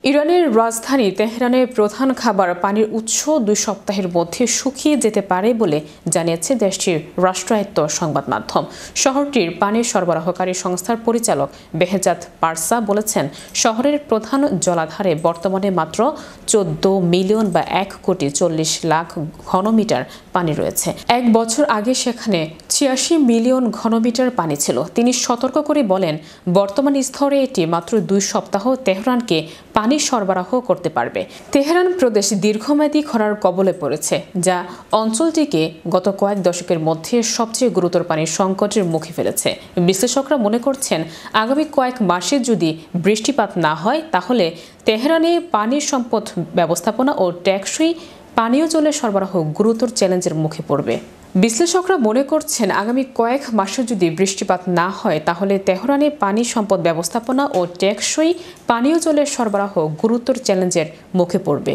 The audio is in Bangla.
ইরানের রাজধানী তেহরানের প্রধান খাবার পানির উৎস 2 সপ্তাহের মধ্যে শুকিয়ে যেতে পারে বলে জানিয়েছে দেশটির রাষ্ট্রায়ত্ত সংবাদ মাধ্যম। শহরটির পানি সরবরাহকারী সংস্থার পরিচালক বেহজাদ পারসা বলেছেন, শহরের প্রধান জলাধারে বর্তমানে মাত্র 14 মিলিয়ন বা 1,40,00,000 ঘনমিটার পানি রয়েছে। 1 বছর আগে সেখানে 86 মিলিয়ন ঘনমিটার পানি ছিল। তিনি সতর্ক করে বলেন, বর্তমান স্তরে এটি মাত্র 2 সপ্তাহ তেহরানকে পানি সরবরাহ করতে পারবে। তেহরান প্রদেশ দীর্ঘমেয়াদী খরার কবলে পড়েছে, যা অঞ্চলটিকে গত কয়েক দশকের মধ্যে সবচেয়ে গুরুতর পানির সংকটের মুখে ফেলেছে। বিশ্লেষকরা মনে করছেন, আগামী কয়েক মাসে যদি বৃষ্টিপাত না হয় তাহলে তেহরানে পানির সম্পদ ব্যবস্থাপনা ও টেকসই পানীয় জলের সরবরাহ গুরুতর চ্যালেঞ্জের মুখে পড়বে। বিশ্লেষকরা মনে করছেন, আগামী কয়েক মাসে যদি বৃষ্টিপাত না হয় তাহলে তেহরানে পানি সম্পদ ব্যবস্থাপনা ও টেকসই পানীয় জলের সরবরাহ গুরুতর চ্যালেঞ্জের মুখে পড়বে।